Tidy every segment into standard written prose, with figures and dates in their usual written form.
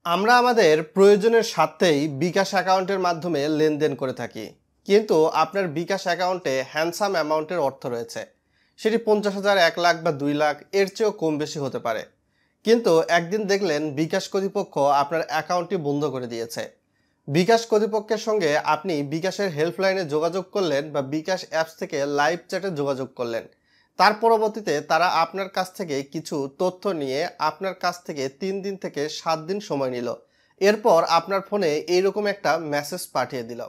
আমরা আমাদের প্রয়োজনের স্বার্থেই বিকাশ অ্যাকাউন্টের মাধ্যমে লেনদেন করে থাকি, কিন্তু আপনার বিকাশ অ্যাকাউন্টে হ্যান্ডসাম অ্যামাউন্টের অর্থ রয়েছে। সেটি 50,000, 1 লাখ বা 2 লাখ, এর চেয়েও কম বেশি হতে পারে। কিন্তু একদিন দেখলেন বিকাশ কর্তৃপক্ষ আপনার অ্যাকাউন্টটি বন্ধ করে দিয়েছে। বিকাশ কর্তৃপক্ষের সঙ্গে আপনি বিকাশের হেল্পলাইনে যোগাযোগ করলেন বা বিকাশ অ্যাপস থেকে লাইভ চ্যাটে যোগাযোগ করলেন। তার পরবর্তীতে তারা আপনার কাছ থেকে কিছু তথ্য নিয়ে আপনার কাছ থেকে 3 দিন থেকে 7 দিন সময় নিল। এরপর আপনার ফোনে এইরকম একটা মেসেজ পাঠিয়ে দিল।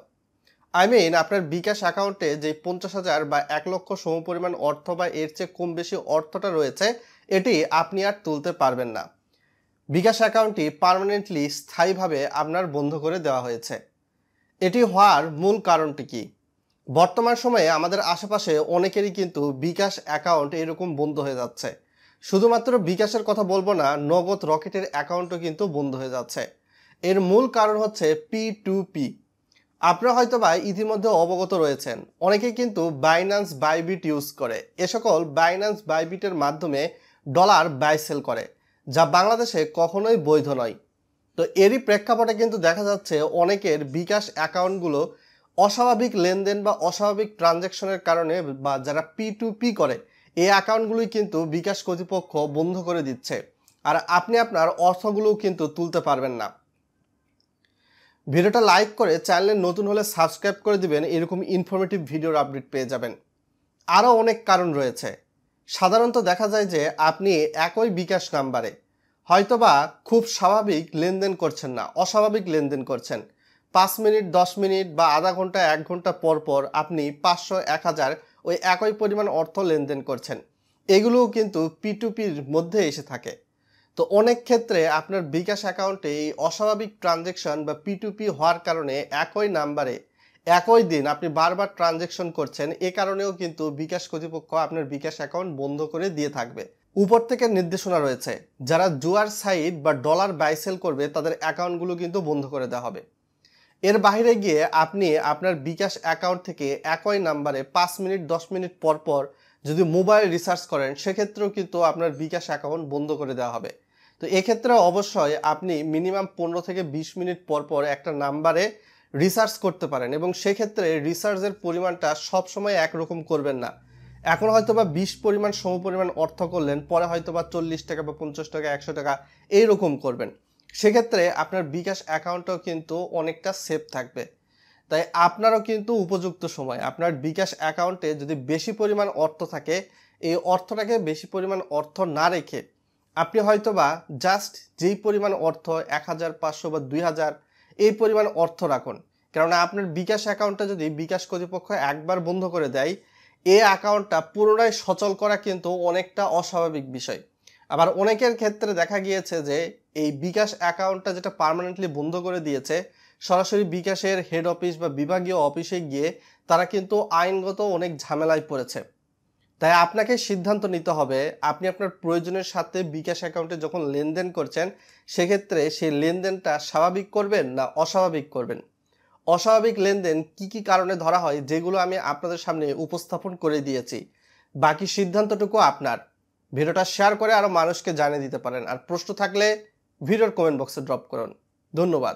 আপনার বিকাশ অ্যাকাউন্টে যে 50,000 বা 1 লক্ষ সমপরিমাণ অর্থ বা এর চেয়ে কম বেশি অর্থটা রয়েছে, এটি আপনি আর তুলতে পারবেন না। বিকাশ অ্যাকাউন্টটি পার্মানেন্টলি স্থায়ীভাবে আপনার বন্ধ করে দেওয়া হয়েছে। এটি হওয়ার মূল কারণটি কি? বর্তমান সময়ে আমাদের আশেপাশে অনেকেরই কিন্তু বিকাশ অ্যাকাউন্ট এরকম বন্ধ হয়ে যাচ্ছে। শুধুমাত্র বিকাশের কথা বলবো না, নগদ রকেটের অ্যাকাউন্টও কিন্তু বন্ধ হয়ে যাচ্ছে। এর মূল কারণ হচ্ছে P2P। আপনারা হয়তোবা ইতিমধ্যে অবগত রয়েছেন, অনেকেই কিন্তু বাইন্যান্স বাইবিট ইউজ করে। এ সকল বাইন্যান্স বাইবিটের মাধ্যমে ডলার বাই সেল করে, যা বাংলাদেশে কখনোই বৈধ নয়। তো এরই প্রেক্ষাপটে কিন্তু দেখা যাচ্ছে অনেকের বিকাশ অ্যাকাউন্টগুলো অস্বাভাবিক লেনদেন বা অস্বাভাবিক ট্রানজ্যাকশনের কারণে, বা যারা P2P করে, এই অ্যাকাউন্টগুলোই কিন্তু বিকাশ কর্তৃপক্ষ বন্ধ করে দিচ্ছে। আর আপনি আপনার অর্থগুলোও কিন্তু তুলতে পারবেন না। ভিডিওটা লাইক করে চ্যানেলে নতুন হলে সাবস্ক্রাইব করে দিবেন, এরকম ইনফরমেটিভ ভিডিওর আপডেট পেয়ে যাবেন। আরও অনেক কারণ রয়েছে। সাধারণত দেখা যায় যে আপনি একই বিকাশ নাম্বারে হয়তোবা খুব স্বাভাবিক লেনদেন করছেন না, অস্বাভাবিক লেনদেন করছেন। 5 মিনিট, 10 মিনিট বা আধা ঘন্টা, 1 ঘন্টা পর পর আপনি 500, 1000 ওই একই পরিমাণ অর্থ লেনদেন করছেন। এগুলোও কিন্তু P2Pর মধ্যে এসে থাকে। তো অনেক ক্ষেত্রে আপনার বিকাশ অ্যাকাউন্টে এই অস্বাভাবিক ট্রানজ্যাকশন বা P2P হওয়ার কারণে একই নাম্বারে একই দিন আপনি বারবার ট্রানজ্যাকশন করছেন, এ কারণেও কিন্তু বিকাশ কর্তৃপক্ষ আপনার বিকাশ অ্যাকাউন্ট বন্ধ করে দিয়ে থাকবে। উপর থেকে নির্দেশনা রয়েছে, যারা জুয়ার সাইট বা ডলার বাই সেল করবে তাদের অ্যাকাউন্টগুলো কিন্তু বন্ধ করে দেওয়া হবে। এর বাইরে গিয়ে আপনি আপনার বিকাশ অ্যাকাউন্ট থেকে একই নাম্বারে 5 মিনিট, 10 মিনিট পর পর যদি মোবাইল রিচার্জ করেন, সেক্ষেত্রেও কিন্তু আপনার বিকাশ অ্যাকাউন্ট বন্ধ করে দেওয়া হবে। তো এক্ষেত্রে অবশ্যই আপনি মিনিমাম 15 থেকে 20 মিনিট পর পর একটা নাম্বারে রিচার্জ করতে পারেন, এবং সেক্ষেত্রে রিচার্জের পরিমাণটা সবসময় একরকম করবেন না। এখন হয়তো বা 20 পরিমাণ সমপরিমাণ অর্থ করলেন, পরে হয়তো বা 40 টাকা বা 50 টাকা, 100 টাকা এইরকম করবেন। সেক্ষেত্রে আপনার বিকাশ অ্যাকাউন্টও কিন্তু অনেকটা সেফ থাকবে। তাই আপনারও কিন্তু উপযুক্ত সময় আপনার বিকাশ অ্যাকাউন্টে যদি বেশি পরিমাণ অর্থ থাকে, এই অর্থটাকে বেশি পরিমাণ অর্থ না রেখে আপনি হয়তোবা জাস্ট যেই পরিমাণ অর্থ 1000, 500 বা 2000 এই পরিমাণ অর্থ রাখুন। কেননা আপনার বিকাশ অ্যাকাউন্টটা যদি বিকাশ কর্তৃপক্ষ একবার বন্ধ করে দেয়, এই অ্যাকাউন্টটা পুনরায় সচল করা কিন্তু অনেকটা অস্বাভাবিক বিষয়। আবার অনেকের ক্ষেত্রে দেখা গিয়েছে যে এই বিকাশ অ্যাকাউন্টটা যেটা পার্মানেন্টলি বন্ধ করে দিয়েছে, সরাসরি বিকাশের হেড অফিস বা বিভাগীয় অফিসে গিয়ে তারা কিন্তু আইনগত অনেক ঝামেলায় পড়েছে। তাই আপনাকে সিদ্ধান্ত নিতে হবে, আপনি আপনার প্রয়োজনের সাথে বিকাশ অ্যাকাউন্টে যখন লেনদেন করছেন, সেক্ষেত্রে সেই লেনদেনটা স্বাভাবিক করবেন না অস্বাভাবিক করবেন। অস্বাভাবিক লেনদেন কি কি কারণে ধরা হয়, যেগুলো আমি আপনাদের সামনে উপস্থাপন করে দিয়েছি। বাকি সিদ্ধান্তটুকু আপনার। ভিডিওটা শেয়ার করে আরও মানুষকে জানিয়ে দিতে পারেন। আর প্রশ্ন থাকলে ভিডিওর কমেন্ট বক্সে ড্রপ করুন। ধন্যবাদ।